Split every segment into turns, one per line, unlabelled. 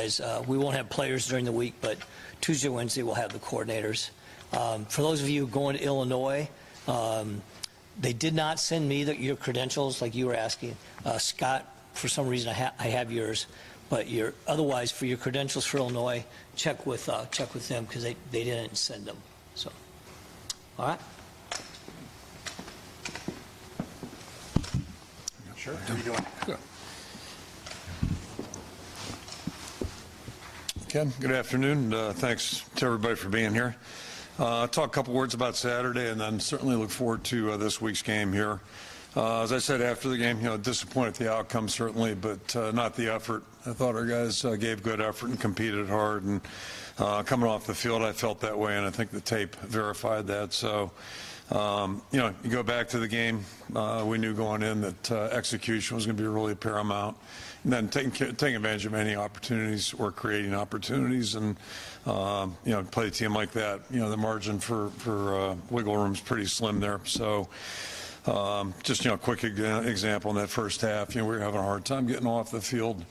guys. We won't have players during the week, but Tuesday, Wednesday, we'll have the coordinators. For those of you going to Illinois, they did not send me your credentials like you were asking. Scott, for some reason, I have yours. But otherwise, for your credentials for Illinois, check with them because they didn't send them. So, all right.
Sure. How are you doing?
Good. Ken, good afternoon. Thanks to everybody for being here. Talk a couple words about Saturday, and then certainly look forward to this week's game here. As I said after the game, disappointed at the outcome certainly, but not the effort. I thought our guys gave good effort and competed hard, and coming off the field, I felt that way, and I think the tape verified that. So, you go back to the game, we knew going in that execution was going to be really paramount, and then taking advantage of any opportunities or creating opportunities, and play a team like that. The margin for wiggle room is pretty slim there. So. Just a quick example in that first half, we were having a hard time getting off the field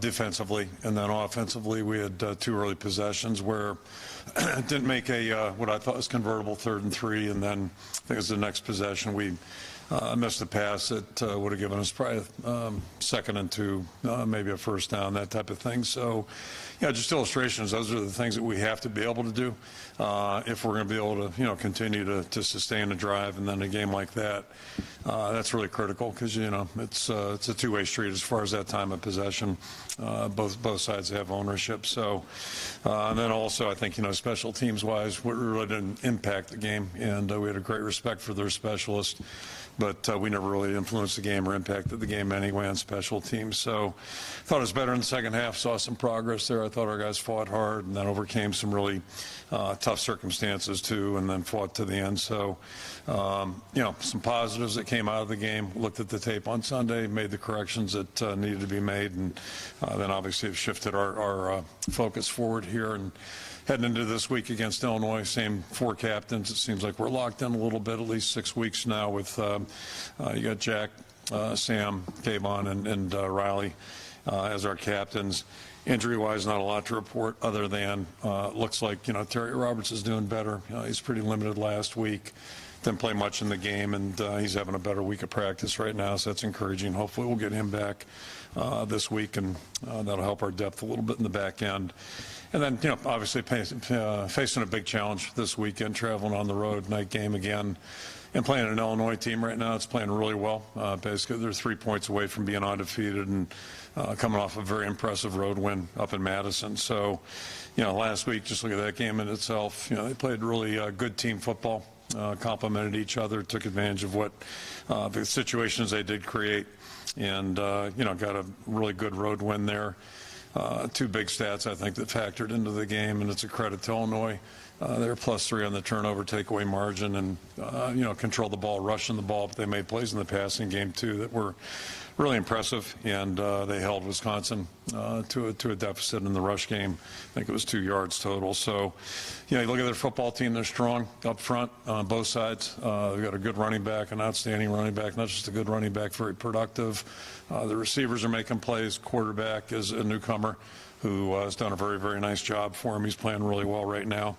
defensively, and then offensively we had 2 early possessions where didn't make a what I thought was convertible 3rd and 3, and then I think it was the next possession we missed a pass that would have given us probably 2nd and 2, maybe a first down, that type of thing. So, just illustrations. Those are the things that we have to be able to do if we're going to be able to, continue to sustain a drive. And then a game like that, that's really critical because it's a two-way street as far as that time of possession. Both sides have ownership. So, and then also I think special teams wise, we really didn't impact the game, and we had a great respect for their specialists. But we never really influenced the game or impacted the game anyway on special teams. So thought it was better in the second half, saw some progress there. I thought our guys fought hard and then overcame some really tough circumstances too, and then fought to the end. So, some positives that came out of the game. Looked at the tape on Sunday, made the corrections that needed to be made, and then obviously have shifted our focus forward here. And heading into this week against Illinois, same 4 captains. It seems like we're locked in a little bit, at least 6 weeks now with you got Jack, Sam, Kayvon, and Riley as our captains. Injury-wise, not a lot to report other than looks like, Terry Roberts is doing better. He's pretty limited last week. Didn't play much in the game, and he's having a better week of practice right now, so that's encouraging. Hopefully we'll get him back this week, and that'll help our depth a little bit in the back end. And then, obviously facing a big challenge this weekend, traveling on the road, night game again, and playing an Illinois team right now. It's playing really well. Basically, they're 3 points away from being undefeated and coming off a very impressive road win up in Madison. So, last week, just look at that game in itself. They played really good team football, complemented each other, took advantage of what the situations they did create, and, got a really good road win there. 2 big stats, I think, that factored into the game, and it's a credit to Illinois. They're +3 on the turnover takeaway margin, and control the ball, rushing the ball, but they made plays in the passing game too that were really impressive, and they held Wisconsin to a deficit in the rush game. I think it was 2 yards total. So, you look at their football team; they're strong up front on both sides. They've got a good running back, an outstanding running back, not just a good running back, very productive. The receivers are making plays. Quarterback is a newcomer who has done a very, very nice job for him. He's playing really well right now.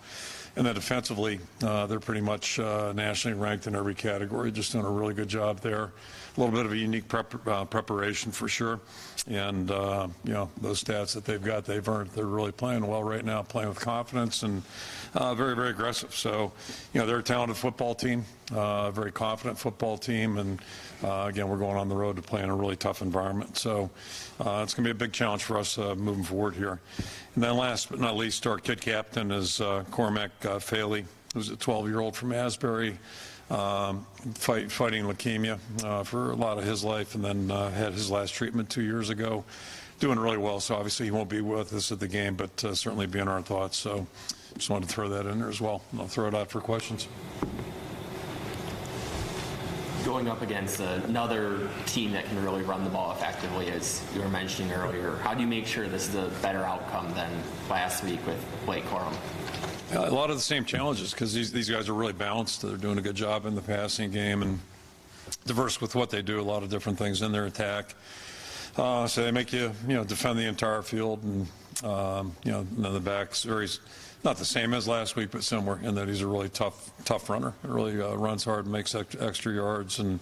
And then defensively, they're pretty much nationally ranked in every category, just doing a really good job there. A little bit of a unique preparation for sure. And, those stats that they've got, they've earned. They're really playing well right now, playing with confidence and very, very aggressive. So, they're a talented football team, very confident football team. And, again, we're going on the road to play in a really tough environment. So it's going to be a big challenge for us moving forward here. And then last but not least, our kid captain is Cormac Faley, who's a 12-year-old from Asbury, fighting leukemia for a lot of his life, and then had his last treatment 2 years ago. Doing really well, so obviously he won't be with us at the game, but certainly be in our thoughts. So just wanted to throw that in there as well. And I'll throw it out for questions.
Going up against another team that can really run the ball effectively, as you were mentioning earlier, how do you make sure this is a better outcome than last week with Blake Corum?
A lot of the same challenges because these guys are really balanced. They're doing a good job in the passing game and diverse with what they do, a lot of different things in their attack. So they make you, defend the entire field, and and then the back's not the same as last week, but similar in that he's a really tough runner. Really runs hard and makes extra yards, and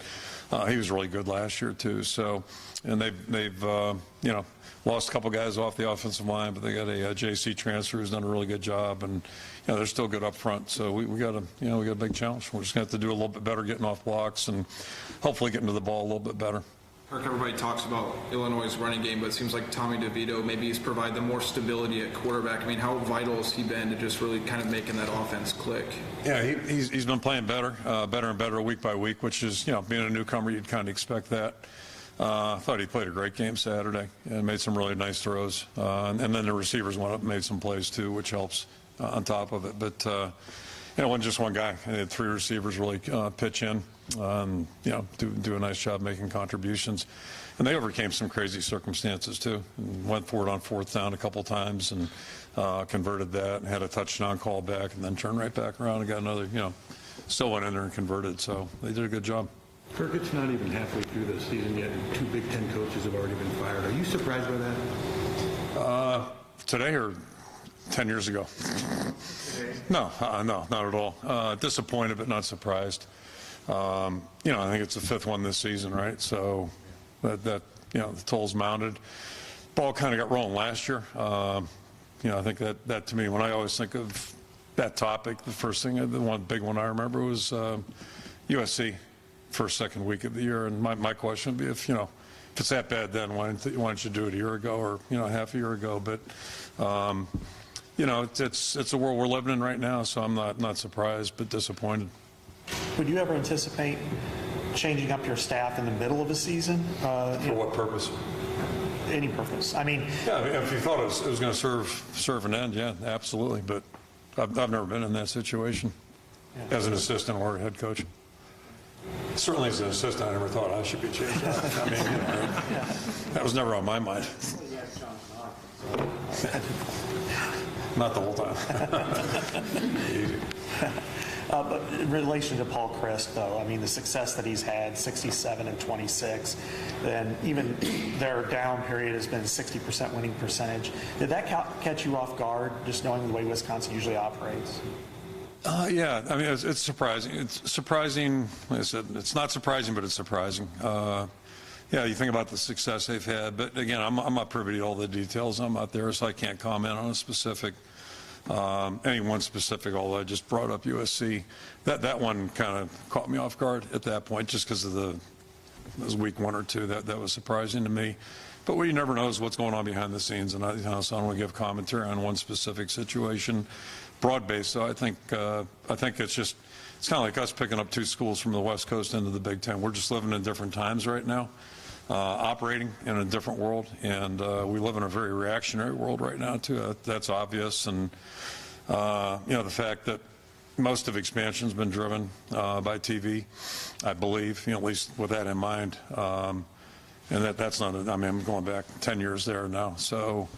he was really good last year too. So, and they've lost a couple guys off the offensive line, but they got a JC transfer who's done a really good job, and they're still good up front. So we got a big challenge. We're just going to have to do a little bit better getting off blocks and hopefully getting to the ball a little bit better.
Kirk, everybody talks about Illinois' running game, but it seems like Tommy DeVito maybe he's provided them more stability at quarterback. I mean, how vital has he been to just really kind of making that offense click?
Yeah, he's been playing better and better week by week, which is, being a newcomer, you'd kind of expect that. I thought he played a great game Saturday and made some really nice throws. And then the receivers went up and made some plays too, which helps on top of it. But, it wasn't just one guy. They had 3 receivers really pitch in, do a nice job making contributions. And they overcame some crazy circumstances too. And went for it on 4th down a couple times and converted that and had a touchdown call back and then turned right back around and got another, still went in there and converted. So they did a good job.
Kirk, it's not even halfway through the season yet, and 2 Big Ten coaches have already been fired. Are you surprised by that?
Today or 10 years ago? No, not at all. Disappointed, but not surprised. I think it's the 5th one this season, right? So that the toll's mounted. Ball kind of got rolling last year. I think that to me, when I always think of that topic, the first thing, the one big one I remember was USC. First, second week of the year, and my question would be if it's that bad, then why didn't you do it a year ago or half a year ago? But it's a world we're living in right now, so I'm not surprised but disappointed.
Would you ever anticipate changing up your staff in the middle of a season?
For what purpose?
Any purpose. I mean,
yeah, if you thought it was going to serve an end, yeah, absolutely. But I've never been in that situation as an assistant or a head coach. Certainly as an assistant, I never thought I should be changed. I mean, that was never on my mind. Not the whole time. Easy.
But in relation to Paul Chryst, though, I mean, the success that he's had, 67 and 26, and even their down period has been 60% winning percentage. Did that catch you off guard, just knowing the way Wisconsin usually operates?
Yeah, I mean, it's surprising. It's surprising. Like I said, it's not surprising, but it's surprising. Yeah, you think about the success they've had, but again, I'm not privy to all the details. I'm not there, so I can't comment on a specific, any one specific, although I just brought up USC. That one kind of caught me off guard at that point, just because of it was week 1 or 2. That was surprising to me. But what you never know is what's going on behind the scenes, and so I don't want to give commentary on one specific situation. Broad-based, so I think it's kind of like us picking up 2 schools from the West Coast into the Big Ten. We're just living in different times right now, operating in a different world, and we live in a very reactionary world right now too. That's obvious, and the fact that most of expansion's been driven by TV, I believe, at least with that in mind, and that's not. I mean, I'm going back 10 years there now, so.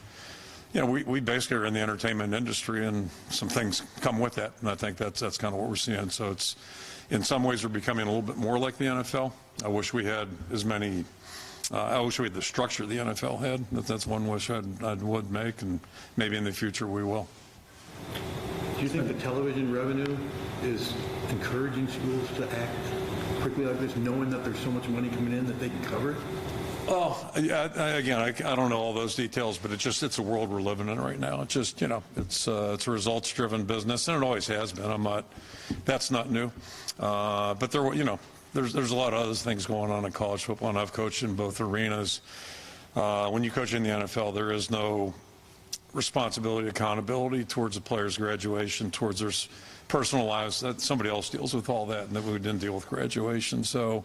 We basically are in the entertainment industry, and some things come with that, and I think that's kind of what we're seeing. So it's, in some ways, we're becoming a little bit more like the NFL. I wish we had as many. I wish we had the structure the NFL had. That's one wish I would make, and maybe in the future we will.
Do you think the television revenue is encouraging schools to act quickly like this, knowing that there's so much money coming in that they can cover it?
Oh, yeah, again, I don't know all those details, but it's a world we're living in right now. It's just, it's a results-driven business, and it always has been. That's not new. But there's a lot of other things going on in college football, and I've coached in both arenas. When you coach in the NFL, there is no responsibility, accountability towards the player's graduation, towards their personal lives. That somebody else deals with all that, and that we didn't deal with graduation. So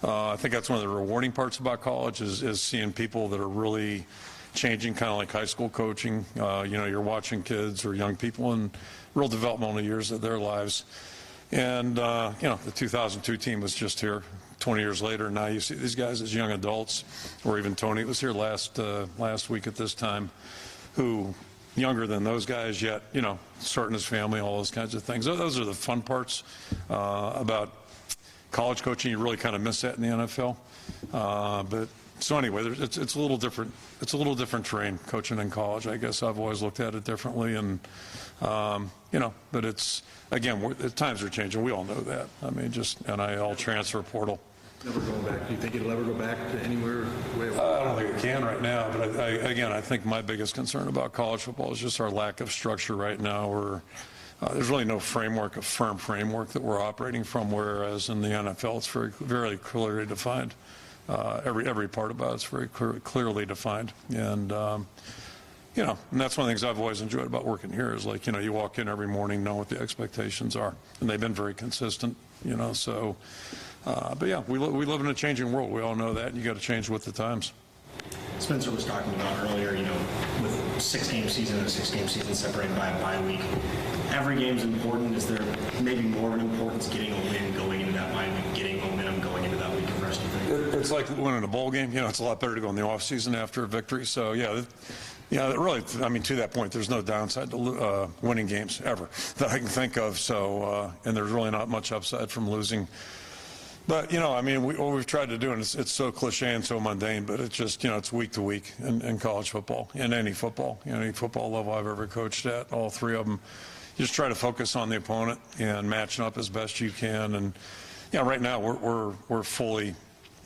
I think that's one of the rewarding parts about college is seeing people that are really changing, kind of like high school coaching. You're watching kids or young people in real developmental years of their lives. And, the 2002 team was just here 20 years later. Now you see these guys as young adults, or even Tony was here last week at this time, who younger than those guys yet, starting his family, all those kinds of things. Those are the fun parts about college coaching. You really kind of miss that in the NFL. But So anyway, it's a little different. It's a little different terrain coaching in college. I guess I've always looked at it differently, and but it's again, the times are changing. We all know that. I mean, just NIL transfer portal.
Never going back. Do you think it'll ever go back to anywhere?
I don't think it can right now. But I think my biggest concern about college football is just our lack of structure right now. Where there's really no framework, a firm framework that we're operating from. Whereas in the NFL, it's very clearly defined. Every part about it's very clearly defined, and and that's one of the things I've always enjoyed about working here is like you walk in every morning, know what the expectations are, and they've been very consistent. So. But yeah, we live in a changing world. We all know that. You got to change with the times.
Spencer was talking about earlier, with 6-game season and a 6-game season separated by a bye week. Every game's important. Is there maybe more of an importance getting a win going into that bye week, getting momentum going into that week of rest, you think?
It's like winning a bowl game. It's a lot better to go in the off season after a victory. So yeah, really, I mean, to that point, there's no downside to winning games ever that I can think of. So and there's really not much upside from losing. But, I mean, what we've tried to do, and it's so cliche and so mundane, but it's just, it's week to week in college football, in any football, any football level I've ever coached at, all three of them. You just try to focus on the opponent and matching up as best you can. And, right now we're fully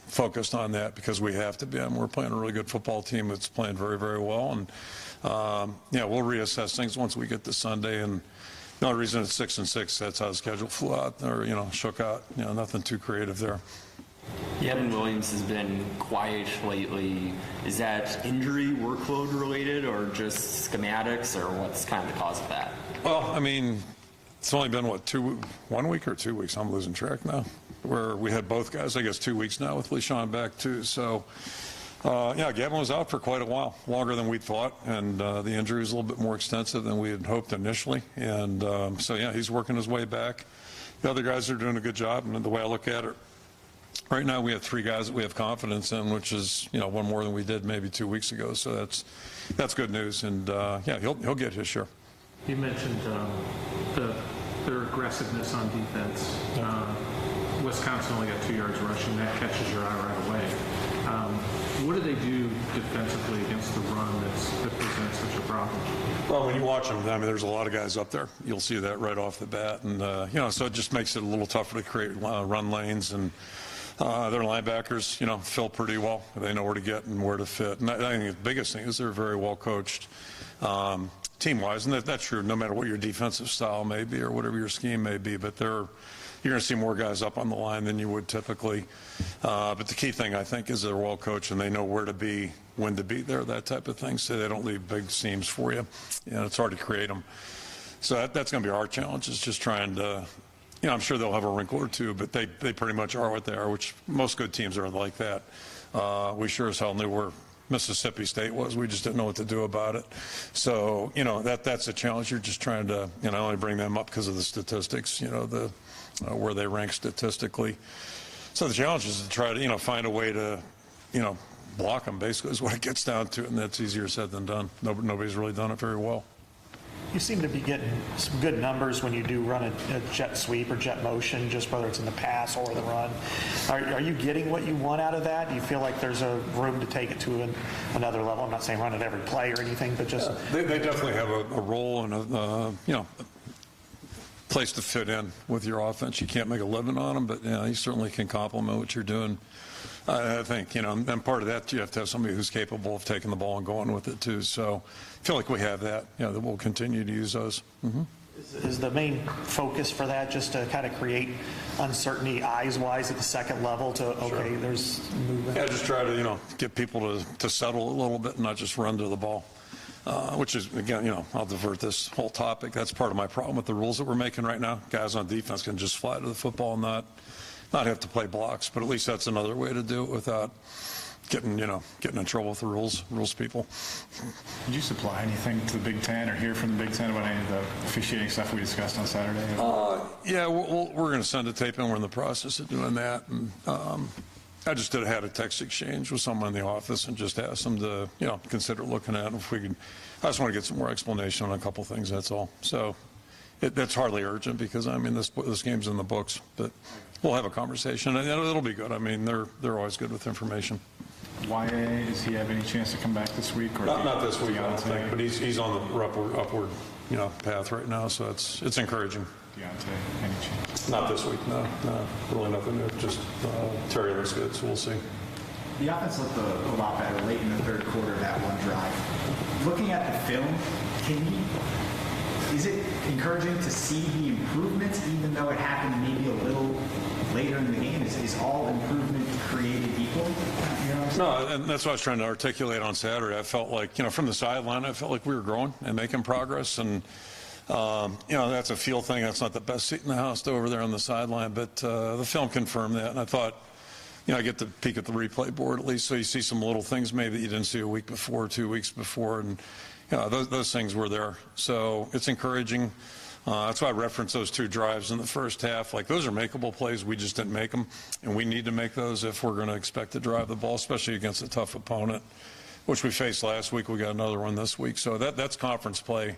focused on that because we have to be. We're playing a really good football team that's playing very, very well. And, we'll reassess things once we get to Sunday. And the only reason it's 6-6, that's how the schedule flew out or, shook out. Nothing too creative there.
Evan Williams has been quiet lately. Is that injury workload related or just schematics, or what's kind of the cause of that?
Well, I mean, it's only been, 1 week or 2 weeks? I'm losing track now. Where we had both guys, I guess 2 weeks now with LeSean back too. So, Gavin was out for quite a while, longer than we thought, and the injury was a little bit more extensive than we had hoped initially. And he's working his way back. The other guys are doing a good job, and the way I look at it, right now we have 3 guys that we have confidence in, which is one more than we did maybe 2 weeks ago. So that's good news, and he'll get his share.
You mentioned their aggressiveness on defense. Wisconsin only got 2 yards rushing. That catches your eye right away. What do they do defensively against the run that presents such a problem?
Well, when you watch them, I mean, there's a lot of guys up there. You'll see that right off the bat. And, so it just makes it a little tougher to create run lanes. And their linebackers, fill pretty well. They know where to get and where to fit. And I think the biggest thing is they're very well coached team-wise. And that's true no matter what your defensive style may be or whatever your scheme may be. But you're going to see more guys up on the line than you would typically. But the key thing, I think, is they're well coached and they know where to be, when to be there, that type of thing. So they don't leave big seams for you. And it's hard to create them. So that's going to be our challenge, is just trying to, I'm sure they'll have a wrinkle or two, but they pretty much are what they are, which most good teams are like that. We sure as hell knew where Mississippi State was. We just didn't know what to do about it. So, that's a challenge. You're just trying to, I only bring them up because of the statistics, where they rank statistically. So the challenge is to try to, find a way to, block them, basically, is what it gets down to, and that's easier said than done. Nobody's really done it very well.
You seem to be getting some good numbers when you do run a jet sweep or jet motion, just whether it's in the pass or the run. Are you getting what you want out of that? Do you feel like there's a room to take it to another level? I'm not saying run it every play or anything, but just...
They definitely have a role and a place to fit in with your offense. You can't make a living on them, but you certainly can complement what you're doing. I think, and part of that, you have to have somebody who's capable of taking the ball and going with it too. So I feel like we have that, that we'll continue to use those. Mm-hmm.
Is the main focus for that just to kind of create uncertainty eyes-wise at the second level to, okay, there's movement?
Yeah, just try to, get people to settle a little bit and not just run to the ball. Which is, again, I'll divert this whole topic. That's part of my problem with the rules that we're making right now. Guys on defense can just fly to the football and not have to play blocks, but at least that's another way to do it without getting in trouble with the rules people.
Did you supply anything to the Big Ten or hear from the Big Ten about any of the officiating stuff we discussed on Saturday?
Yeah, we're going to send a tape in. We're in the process of doing that. And I just had a text exchange with someone in the office and just asked them to, consider looking at it. If we could, I just want to get some more explanation on a couple things, that's all. So that's hardly urgent because, this game's in the books, but we'll have a conversation and it'll be good. They're always good with information.
YA, does he have any chance to come back this week? Or
Not this week, I don't
Deontay?
think, but he's on the upward path right now, so it's encouraging.
Deontay, any chance?
Not this week, no, really nothing new. Just Terry looks good, so we'll see.
The offense looked a lot better late in the third quarter of that one drive. Looking at the film, is it encouraging to see the improvements, even though it happened maybe a little later in the game? Is all improvement created equal? You know what I'm saying?
No, and that's what I was trying to articulate on Saturday. I felt like, from the sideline, I felt like we were growing and making progress. And, that's a feel thing. That's not the best seat in the house over there on the sideline. But the film confirmed that. And I thought, I get to peek at the replay board at least, so you see some little things maybe that you didn't see a week before, 2 weeks before. And, those things were there. So it's encouraging. That's why I referenced those 2 drives in the first half. Like, those are makeable plays. We just didn't make them, and we need to make those if we're going to expect to drive the ball, especially against a tough opponent, which we faced last week. We got another one this week. So that's conference play.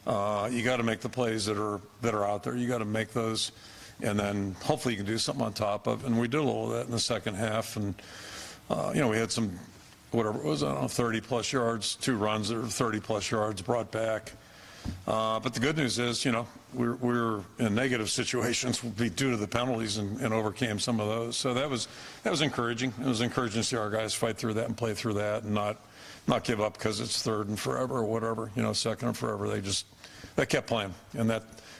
You got to make the plays that are out there. You got to make those, and then hopefully you can do something on top of. And we did a little of that in the second half. And we had some, whatever it was, I don't know, 30-plus yards, 2 runs that were 30-plus yards brought back. But the good news is, we're in negative situations due to the penalties and overcame some of those. So that was encouraging. It was encouraging to see our guys fight through that and play through that and not give up because it's third and forever or whatever, second and forever. They kept playing, and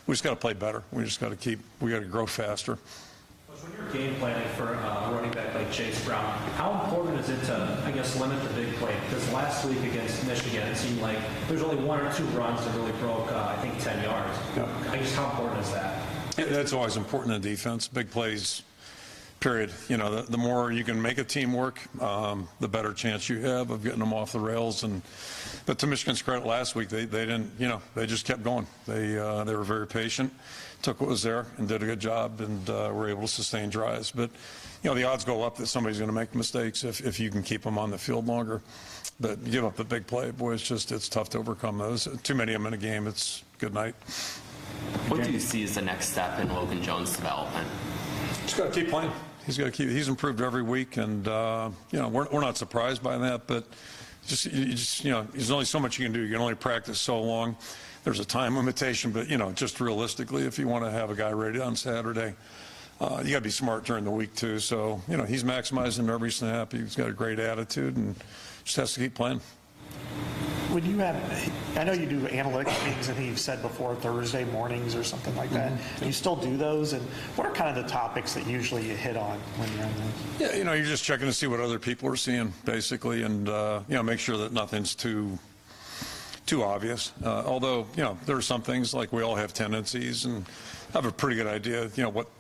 we just got to play better. We got to grow faster.
When you're game planning for a running back like Chase Brown, how important is it to, limit the big play? Because last week against Michigan, it seemed like there's only 1 or 2 runs that really broke, 10 yards.
Yeah.
How important is that?
That's always important in defense. Big plays, period. The more you can make a team work, the better chance you have of getting them off the rails. But to Michigan's credit, last week they didn't. They just kept going. They were very patient, took what was there, and did a good job, and were able to sustain drives. But the odds go up that somebody's going to make mistakes if you can keep them on the field longer. But you give up the big play, boy, it's tough to overcome those. Too many of them in a game. It's good night.
What do you see as the next step in Logan Jones' development?
Just got to keep playing. He's improved every week, and we're not surprised by that. But there's only so much you can do. You can only practice so long. There's a time limitation, but just realistically, if you want to have a guy ready on Saturday, you got to be smart during the week too. So he's maximizing every snap. He's got a great attitude, and just has to keep playing.
When you I know you do analytical meetings, I think you've said before, Thursday mornings or something like that.
Mm-hmm.
Do you still do those? And what are kind of the topics that usually you hit on when you're on those?
Yeah, you're just checking to see what other people are seeing, basically, and make sure that nothing's too obvious. Although, there are some things, like we all have tendencies, and have a pretty good idea,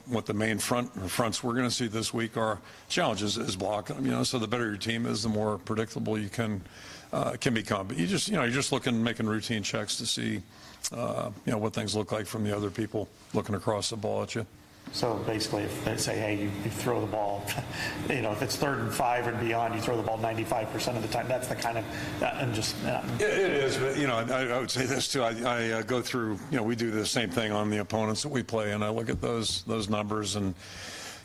what the main fronts we're going to see this week are. Challenges is blocking them, so the better your team is, the more predictable you can become. But you're just making routine checks to see, what things look like from the other people looking across the ball at you.
So basically, if they say, hey, you throw the ball, if it's 3rd and 5 and beyond, you throw the ball 95% of the time. That's the kind of, and just.
It is, but I would say this too. I go through, we do the same thing on the opponents that we play, and I look at those numbers, and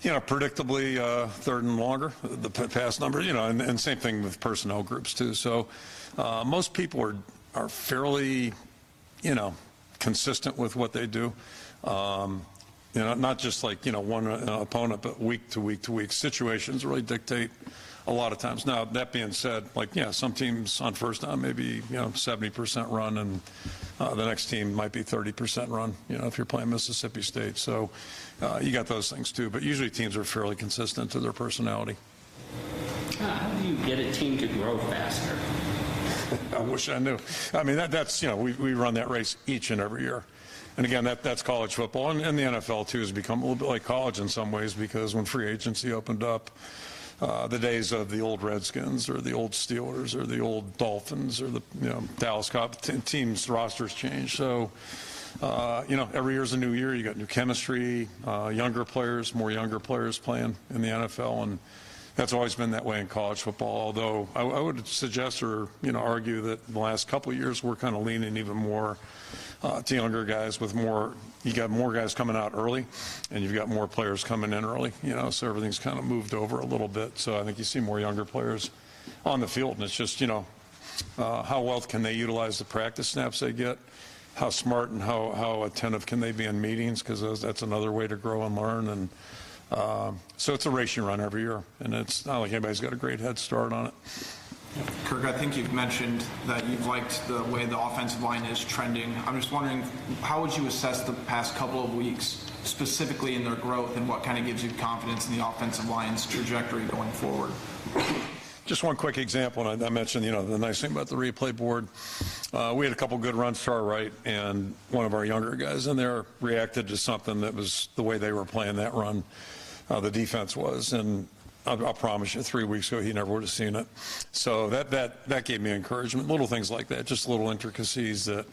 predictably 3rd and longer, the pass numbers, and same thing with personnel groups too. So most people are fairly, consistent with what they do. Not just like, one opponent, but week to week to week. Situations really dictate a lot of times. Now, that being said, some teams on first down maybe, 70% run, and the next team might be 30% run, if you're playing Mississippi State. So you got those things too. But usually teams are fairly consistent to their personality.
How do you get a team to grow faster?
I wish I knew. I mean, that's, we run that race each and every year. And again, that's college football, and the NFL too has become a little bit like college in some ways, because when free agency opened up, the days of the old Redskins or the old Steelers or the old Dolphins or the Dallas Cowboys teams rosters change. So every year's a new year. You got new chemistry, younger players, more younger players playing in the NFL, and that's always been that way in college football. Although I would suggest or argue that the last couple of years we're kind of leaning even more to younger guys with more. You got more guys coming out early, and you've got more players coming in early. So everything's kind of moved over a little bit. So I think you see more younger players on the field. And it's just, how well can they utilize the practice snaps they get? How smart and how attentive can they be in meetings? Because that's another way to grow and learn. And so it's a race you run every year, and it's not like anybody's got a great head start on it.
Kirk, I think you've mentioned that you've liked the way the offensive line is trending. I'm just wondering, how would you assess the past couple of weeks, specifically in their growth, and what kind of gives you confidence in the offensive line's trajectory going forward?
Just one quick example, and I mentioned, the nice thing about the replay board. We had a couple good runs to our right, and one of our younger guys in there reacted to something that was the way they were playing that run, the defense was. And I'll promise you, 3 weeks ago, he never would have seen it. So that gave me encouragement. Little things like that, just little intricacies that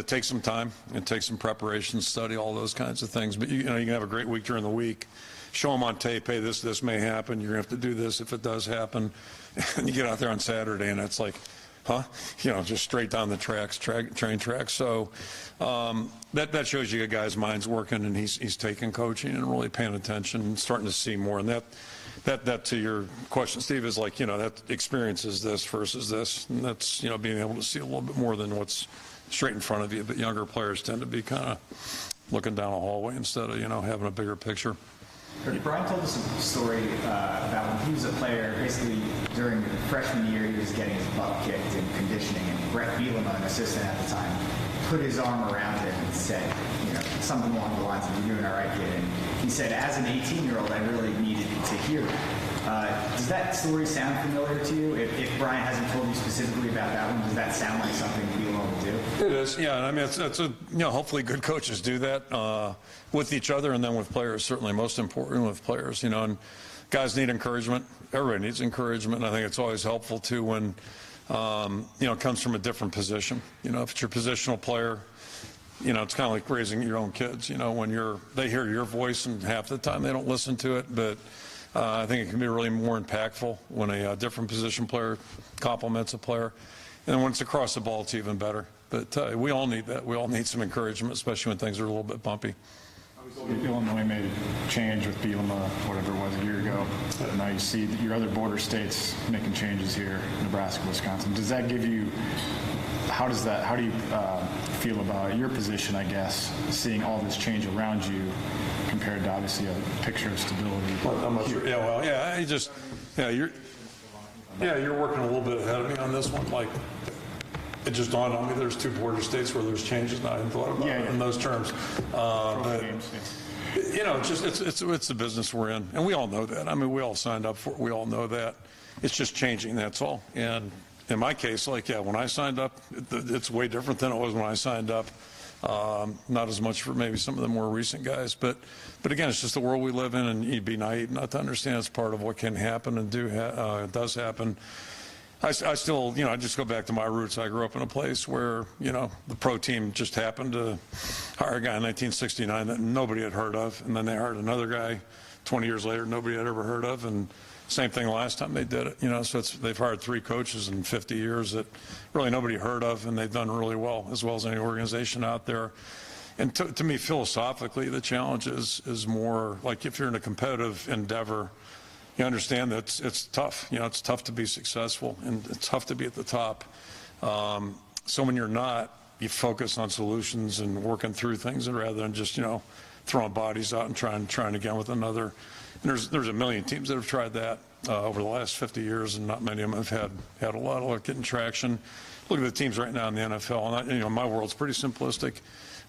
take some time and take some preparation, study, all those kinds of things. But you can have a great week during the week. Show them on tape, hey, this may happen. You're going to have to do this if it does happen. And you get out there on Saturday, and it's like, huh? Just straight down the tracks, train tracks. So that shows you a guy's mind's working, and he's taking coaching and really paying attention and starting to see more. And that to your question, Steve, is like, that experience is this versus this. And that's, being able to see a little bit more than what's straight in front of you. But younger players tend to be kind of looking down a hallway instead of, having a bigger picture.
Brian told us a story about when he was a player. Basically, during freshman year, he was getting his butt kicked in conditioning, and Brett Bielema, an assistant at the time, put his arm around him and said, something along the lines of, "You're doing all right, kid." And he said, as an 18-year-old, I really needed to hear that. Does that story sound familiar to you? If Brian hasn't told you specifically about that one, does that sound like something Bielema would do?
It is, yeah. I mean, hopefully good coaches do that with each other, and then with players, certainly most important with players, and guys need encouragement. Everybody needs encouragement. And I think it's always helpful too when, it comes from a different position. If it's your positional player, it's kind of like raising your own kids. When they hear your voice, and half the time they don't listen to it, but I think it can be really more impactful when a different position player compliments a player. And when it's across the ball, it's even better. But we all need that. We all need some encouragement, especially when things are a little bit bumpy.
Illinois made a change with Bielema, whatever it was, a year ago. Now you see your other border states making changes here, Nebraska, Wisconsin. Does that give you, how do you feel about your position, I guess, seeing all this change around you compared to obviously a picture of stability? You're working a little bit ahead of me on this one. Like, it just dawned on me there's 2 border states where there's changes, and I hadn't thought about it in those terms. But it's the business we're in, and we all know that. I mean, we all signed up for it. We all know that. It's just changing, that's all. And in my case, when I signed up, it's way different than it was when I signed up. Not as much for maybe some of the more recent guys, but again, it's just the world we live in, and you'd be naive not to understand it's part of what can happen and does happen. I still, I just go back to my roots. I grew up in a place where, the pro team just happened to hire a guy in 1969 that nobody had heard of, and then they hired another guy 20 years later nobody had ever heard of, and same thing last time they did it. So they've hired 3 coaches in 50 years that really nobody heard of, and they've done really well as any organization out there. And to me, philosophically, the challenge is more like if you're in a competitive endeavor, you understand that it's tough. It's tough to be successful, and it's tough to be at the top. So when you're not, you focus on solutions and working through things, and rather than just throwing bodies out and trying again with another. And there's a million teams that have tried that over the last 50 years, and not many of them have had a lot of luck getting traction. Look at the teams right now in the NFL, and my world's pretty simplistic.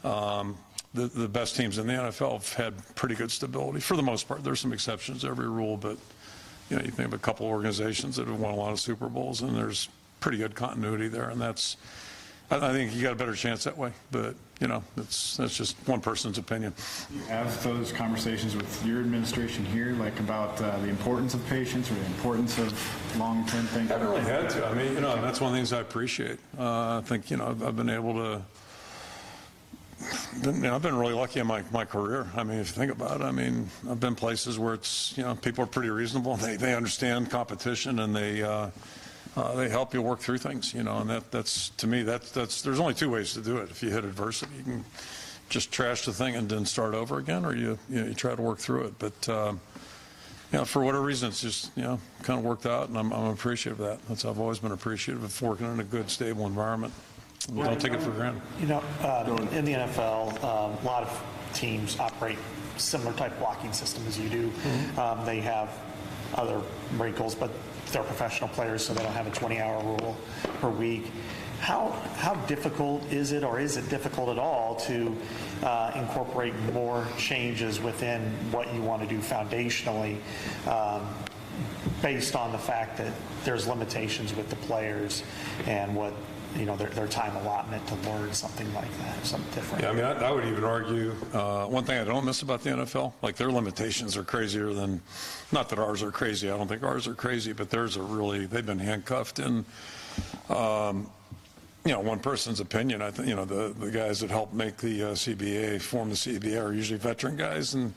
The best teams in the NFL have had pretty good stability for the most part. There's some exceptions to every rule, but you think of a couple of organizations that have won a lot of Super Bowls, and there's pretty good continuity there, and I think you got a better chance that way. But that's just one person's opinion. You have those conversations with your administration here, like about the importance of patience or the importance of long-term thinking?
I haven't really had to. I mean, that's one of the things I appreciate. I think I've been able to. I've been really lucky in my career. I mean, if you think about it, I mean, I've been places where it's people are pretty reasonable. They understand competition, and they help you work through things. And that's to me that's there's only 2 ways to do it. If you hit adversity, you can just trash the thing and then start over again, or you try to work through it. But
for whatever reason, it's just, kind of worked out, and I'm appreciative of that. I've always been appreciative of working in a good, stable environment. Don't take it for granted.
In the NFL, a lot of teams operate similar type blocking system as you do. They have other wrinkles, but they're professional players, so they don't have a 20-hour rule per week. How difficult is it, or is it difficult at all, to incorporate more changes within what you want to do foundationally, based on the fact that there's limitations with the players and what their time allotment to learn something like that, something different?
Yeah, I mean, I would even argue one thing I don't miss about the NFL, like their limitations are crazier than, not that ours are crazy. I don't think ours are crazy, but theirs are really, they've been handcuffed in. One person's opinion. I think the guys that helped make the CBA, form the CBA, are usually veteran guys, and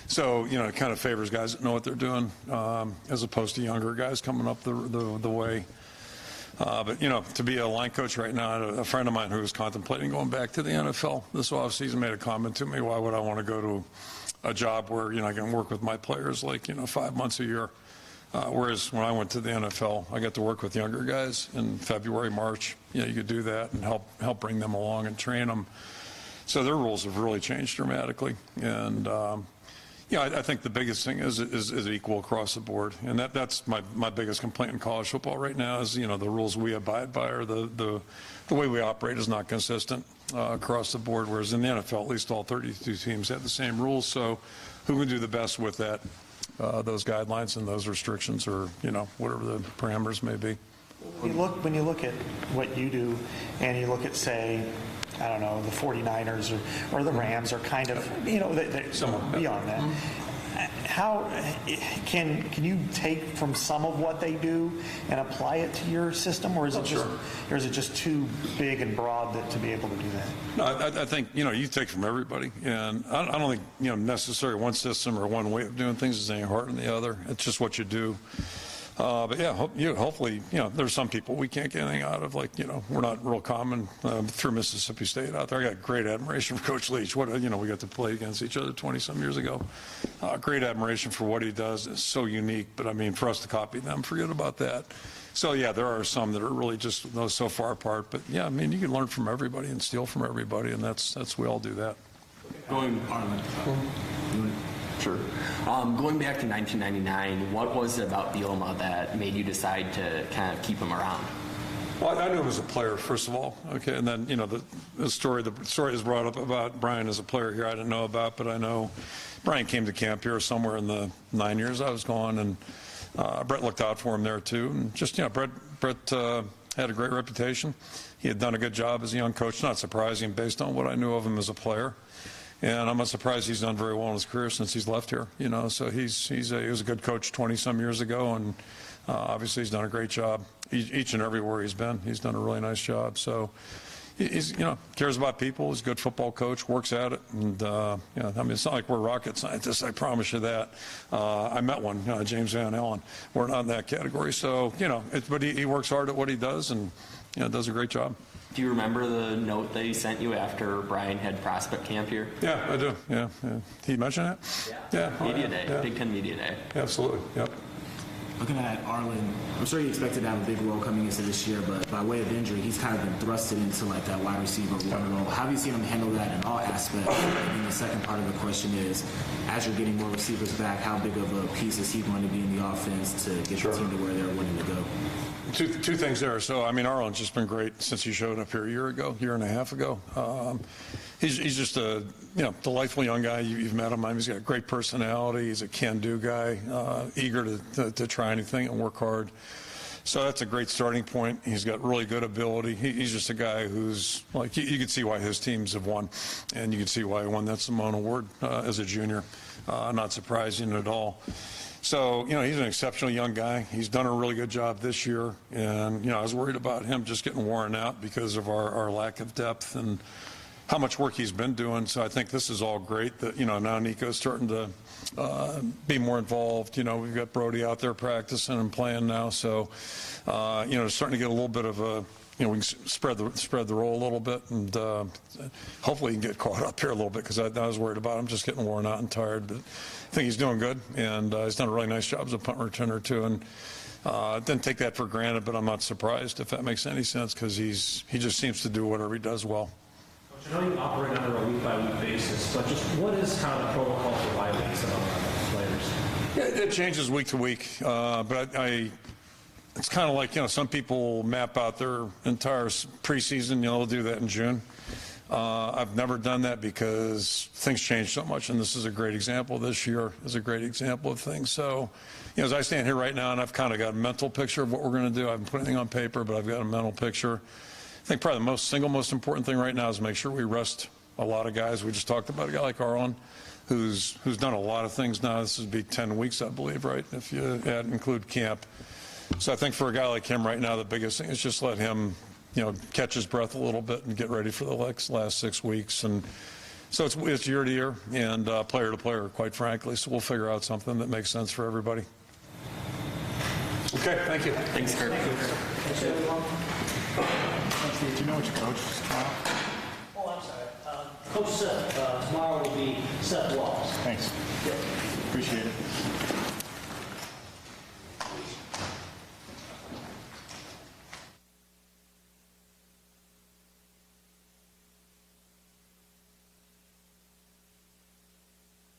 so it kind of favors guys that know what they're doing, as opposed to younger guys coming up the way. But to be a line coach right now, a friend of mine who was contemplating going back to the NFL this offseason made a comment to me: why would I want to go to a job where I can work with my players 5 months a year? Whereas when I went to the NFL, I got to work with younger guys in February, March. You could do that and help bring them along and train them. So their rules have really changed dramatically. And I think the biggest thing is equal across the board. And that's my biggest complaint in college football right now is, the rules we abide by, or the way we operate is not consistent across the board. Whereas in the NFL, at least all 32 teams have the same rules. So who can do the best with that? Those guidelines and those restrictions, or whatever the parameters may be.
When you look at what you do, and you look at, say, I don't know, the 49ers or the Rams are kind of, they're somewhat beyond that. How can you take from some of what they do and apply it to your system, or is it just too big and broad to be able to do that?
No, I think you take from everybody, and I don't think necessarily one system or one way of doing things is any harder than the other. It's just what you do. But yeah, hopefully, there's some people we can't get anything out of. We're not real common through Mississippi State out there. I got great admiration for Coach Leach. We got to play against each other 20-some years ago. Great admiration for what he does. It's so unique. But I mean, for us to copy them, forget about that. So yeah, there are some that are really just so far apart. But yeah, I mean, you can learn from everybody and steal from everybody, and that's we all do that.
Sure. Going back to 1999, what was it about Bielema that made you decide to kind of keep him around?
Well, I knew him as a player, first of all. Okay, and then the story is brought up about Brian as a player here. I didn't know about, but I know Brian came to camp here somewhere in the 9 years I was gone, and Brett looked out for him there too. And just Brett had a great reputation. He had done a good job as a young coach. Not surprising based on what I knew of him as a player. And I'm not surprised he's done very well in his career since he's left here. So he was a good coach 20-some years ago, and obviously he's done a great job each and everywhere he's been. He's done a really nice job. So he's cares about people. He's a good football coach, works at it, and I mean, it's not like we're rocket scientists. I promise you that. I met one, James Van Allen. We're not in that category. So but he works hard at what he does, and does a great job.
Do you remember the note that he sent you after Brian had prospect camp here?
Yeah, I do. Yeah. He mentioned that?
Yeah. Media Day, yeah. Big Ten Media Day.
Absolutely, yep.
Looking at Arlen, I'm sure you expected to have a big role coming into this year, but by way of injury, he's kind of been thrusted into that wide receiver one role. How have you seen him handle that in all aspects? And then the second part of the question is, as you're getting more receivers back, how big of a piece is he going to be in the offense to get the team to where they're wanting to go?
Two things there. So, I mean, Arlen's just been great since he showed up here a year and a half ago. He's just a delightful young guy. You've met him. He's got a great personality. He's a can-do guy, eager to try anything and work hard. So that's a great starting point. He's got really good ability. He's just a guy who's you can see why his teams have won, and you can see why he won that Simone Award as a junior. Not surprising at all. So, he's an exceptional young guy. He's done a really good job this year. And, I was worried about him just getting worn out because of our lack of depth and how much work he's been doing. So I think this is all great that, now Nico's starting to be more involved. We've got Brody out there practicing and playing now. So, starting to get a little bit of a
we can spread the role a little bit, and hopefully he can get caught up here a little bit, because I was worried about him just getting worn out and tired. But I think he's doing good, and he's done a really nice job as a punt returner too. And didn't take that for granted, but I'm not surprised, if that makes any sense, because he just seems to do whatever he does well.
I know you operate under a week-by-week basis, but just what is kind of the protocol for bye weeks among players?
Yeah, it changes week to week, but it's kind of like, some people map out their entire preseason, they'll do that in June. I've never done that because things change so much, and this is a great example. This year is a great example of things. So, as I stand here right now, and I've kind of got a mental picture of what we're going to do. I haven't put anything on paper, but I've got a mental picture. I think probably the single most important thing right now is make sure we rest a lot of guys. We just talked about a guy like Arlen, who's done a lot of things now. This would be 10 weeks, I believe, right, if you include camp. So I think for a guy like him right now, the biggest thing is just let him, catch his breath a little bit and get ready for the last 6 weeks. And so it's year to year and player to player, quite frankly. So we'll figure out something that makes sense for everybody. Okay, thank you.
Thanks, Kirk.
Do you know which coach tomorrow?
Oh, I'm sorry. Coach Seth, tomorrow will be Seth Wallace.
Thanks. Appreciate it.